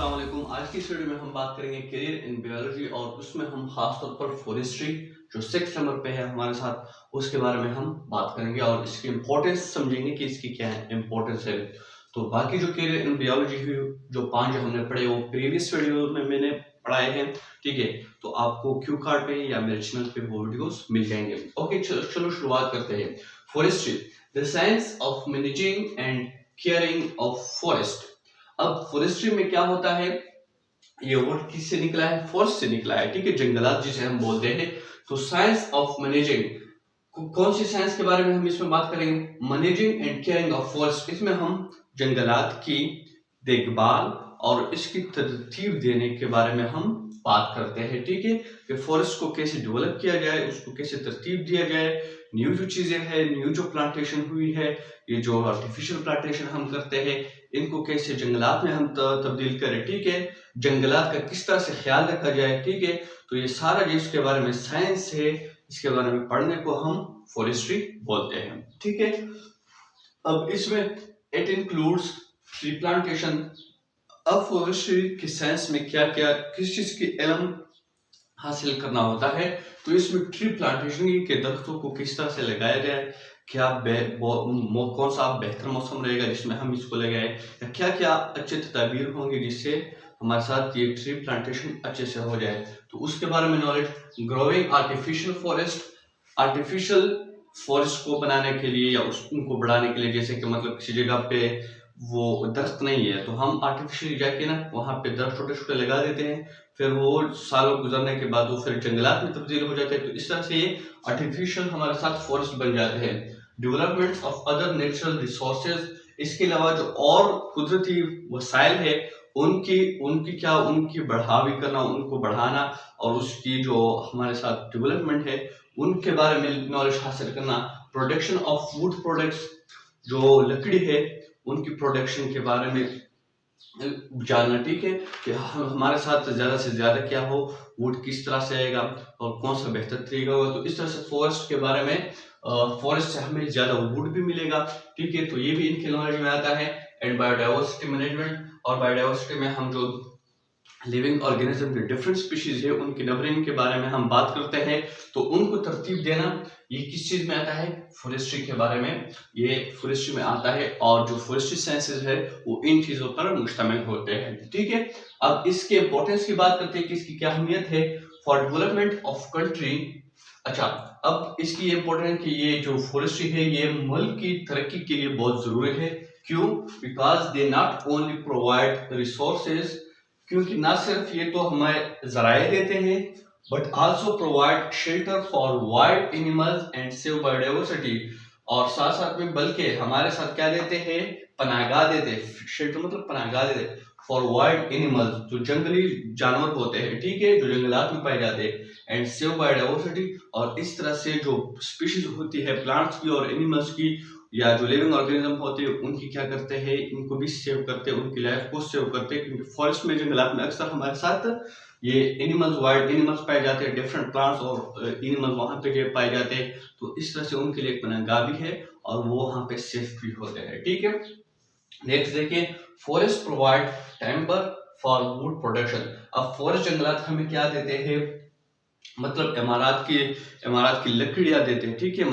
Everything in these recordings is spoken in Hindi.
अस्सलाम वालेकुम। आज की इस वीडियो में हम बात करेंगे करियर इन बायोलॉजी और उसमें हम खास तौर पर फॉरेस्ट्री जो 6 नंबर पे है हमारे साथ उसके बारे में हम बात करेंगे और इसकी इम्पोर्टेंस समझेंगे कि इसकी क्या है इम्पोर्टेंस है। तो बाकी जो करियर इन बायोलॉजी जो 5 हमने पढ़े वो प्रीवियस वीडियो में मैंने पढ़ाए हैं, ठीक है। तो आपको क्यू कार्ड पे या मेरे चैनल पे वो वीडियोस मिल जाएंगे। ओके, चलो शुरुआत करते हैं। Forestry, the science of managing and caring of forest. अब फॉरेस्ट्री में क्या होता है, ये वर्ड किससे निकला है? फॉरेस्ट से निकला है, ठीक है, जंगलात जिसे हम बोलते हैं। तो साइंस ऑफ मैनेजिंग, कौन सी साइंस के बारे में हम इसमें बात करेंगे? Managing and caring of forest. इसमें हम जंगलात की देखभाल और इसकी तरतीब देने के बारे में हम बात करते हैं, ठीक है, कि फॉरेस्ट को कैसे डेवलप किया जाए, उसको कैसे तरतीब दिया जाए। न्यू जो चीजें हैं, न्यू जो प्लांटेशन हुई है, ये जो आर्टिफिशियल प्लांटेशन हम करते हैं, इनको कैसे जंगलात में हम तब्दील करें, ठीक है, जंगलात का किस तरह से ख्याल रखा जाए, ठीक है। तो ये सारा जिसके बारे में साइंस है, इसके बारे में पढ़ने को हम फॉरेस्ट्री बोलते हैं, ठीक है। अब इसमें इट इंक्लूड्स ट्री प्लांटेशन। अब फॉरेस्ट्री की साइंस में क्या क्या किस चीज की इल्म हासिल करना होता है, तो इसमें ट्री प्लांटेशन के दरख्तों को किस तरह से लगाया जाए, क्या कौन सा बेहतर मौसम रहेगा जिसमें हम इसको लगाएं, या क्या क्या अच्छे तदाबीर होंगे जिससे हमारे साथ ये ट्री प्लांटेशन अच्छे से हो जाए, तो उसके बारे में knowledge. Growing artificial forest, artificial forest को बनाने के लिए या उनको बढ़ाने के लिए, जैसे कि मतलब किसी जगह पे वो दरख्त नहीं है तो हम आर्टिफिशियल जाके ना वहाँ पे दरख्त छोटे छोटे लगा देते हैं, फिर वो सालों गुजरने के बाद वो फिर जंगलात में तब्दील हो जाते हैं। तो इस तरह से ये आर्टिफिशियल हमारे साथ फॉरेस्ट बन जाते हैं। Development of other natural resources, इसके अलावा जो और कुदरती वसाइल है उनकी उनकी बढ़ावी करना, उनको बढ़ाना और उसकी जो हमारे साथ डेवलपमेंट है उनके बारे में नॉलेज हासिल करना। प्रोडक्शन ऑफ वुड प्रोडक्ट्स, जो लकड़ी है उनकी प्रोडक्शन के बारे में जानना, ठीक है, कि हमारे साथ ज्यादा से ज्यादा क्या हो, वुड किस तरह से आएगा और कौन सा बेहतर तरीका होगा। तो इस तरह से फॉरेस्ट के बारे में, फॉरेस्ट से हमें ज्यादा वुड भी मिलेगा, ठीक है, तो ये भी इनके नॉलेज में आता है। एंड बायोडाइवर्सिटी मैनेजमेंट, और बायोडाइवर्सिटी में हम जो लिविंग ऑर्गेनिज्म के डिफरेंट स्पीशीज है उनकी नंबरिंग के बारे में हम बात करते हैं, तो उनको तरतीब देना ये किस चीज में आता है? फॉरेस्ट्री के बारे में ये फॉरेस्ट्री में आता है। और जो फॉरेस्ट्री साइंसेज है वो इन चीजों पर मुश्तमिल होते हैं, ठीक है। अब इसके इंपॉर्टेंस की बात करते हैं कि इसकी क्या अहमियत है फॉर डेवलपमेंट ऑफ कंट्री। अच्छा, अब इसकी इंपॉर्टेंट कि ये जो फॉरेस्ट्री है ये मुल्क की तरक्की के लिए बहुत जरूरी है। क्यों? Because they not only provide resources, क्योंकि ना सिर्फ ये तो हमें जराए देते हैं but also provide shelter for wild animals and save biodiversity, और साथ साथ में बल्कि हमारे साथ क्या देते हैं? पनाहगाह देते हैं। शेल्टर मतलब पनाहगाह देते हैं फॉर वाइल्ड एनिमल्स, जो जंगली जानवर होते हैं, ठीक है, जो जंगलात में पाए जाते हैं, एंड सेव बायोडाइवर्सिटी, और इस तरह से जो स्पीशीज होती है प्लांट्स की और एनिमल्स की या जो लिविंग ऑर्गेनिज्म होते हैं उनकी क्या करते हैं, इनको भी सेव करते हैं, उनकी लाइफ को सेव करते हैं। क्योंकि फॉरेस्ट में जंगलात में अक्सर हमारे साथ ये एनिमल्स, वाइल्ड एनिमल्स पाए जाते हैं, डिफरेंट प्लांट्स और एनिमल्स वहां पे पाए जाते हैं, तो इस तरह से उनके लिए एक पनाहगाह भी है और वो वहां पे सेफ भी होते हैं, ठीक है। नेक्स्ट देखिए, forest provide timber for would production. अब फॉरेस्ट जंगलात हमें क्या देते हैं? मतलब इमारत की लकड़ियां देते हैं, ठीक है,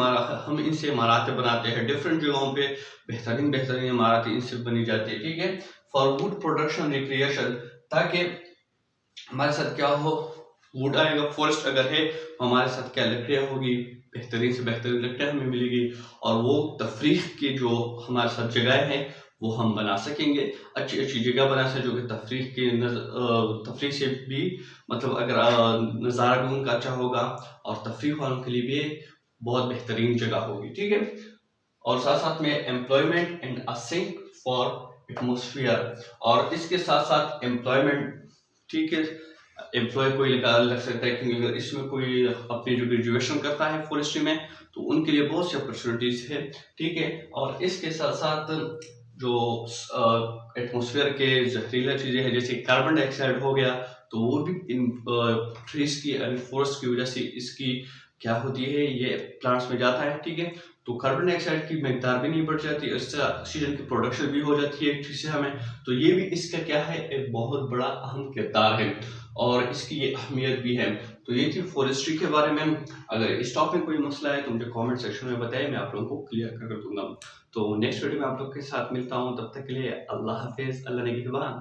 हम इनसे इमारतें बनाते हैं, डिफरेंट जगहों पे बेहतरीन बेहतरीन इमारतें इनसे बनी जाती है, ठीक है, फॉर वुड प्रोडक्शन रिक्रिएशन, ताकि हमारे साथ क्या हो, वुड आएगा, फॉरेस्ट अगर है हमारे साथ क्या लकड़ियां होगी, बेहतरीन से बेहतरीन लकड़ियां हमें मिलेगी, और वो तफरीह की जो हमारे साथ जगह है वो हम बना सकेंगे, अच्छी अच्छी जगह बना सकें जो कि तफरीह से भी, मतलब अगर नज़ारा भी उनका अच्छा होगा और तफरीह वालों के लिए भी बहुत बेहतरीन जगह होगी, ठीक है। और साथ साथ में employment and a sync for atmosphere, और इसके साथ साथ एम्प्लॉयमेंट, ठीक है, एम्प्लॉय कोई लग सकता है, क्योंकि अगर इसमें कोई अपनी जो ग्रेजुएशन करता है फॉरेस्ट्री में तो उनके लिए बहुत सी अपॉर्चुनिटीज है, ठीक है। और इसके साथ साथ जो एटमोसफियर के जहरीला चीजें हैं जैसे कार्बन डाइऑक्साइड हो गया, तो वो भी इन ट्रीज की एंड फॉरेस्ट की वजह से इसकी क्या होती है, ये प्लांट्स में जाता है, ठीक है। तो कार्बन डाइऑक्साइड की मिकदार भी नहीं बढ़ जाती, इससे ऑक्सीजन की प्रोडक्शन भी हो जाती है ठीक से हमें। तो ये भी इसका क्या है, एक बहुत बड़ा अहम किरदार है और इसकी ये अहमियत भी है। तो ये थी फॉरेस्ट्री के बारे में। अगर इस टॉपिक में कोई मसला है तो मुझे कमेंट सेक्शन में बताइए, मैं आप लोगों को क्लियर कर दूंगा। तो नेक्स्ट वीडियो में आप लोग के साथ मिलता हूँ, तब तक के लिए अल्लाह हाफिज, अल्लाह निगहबान।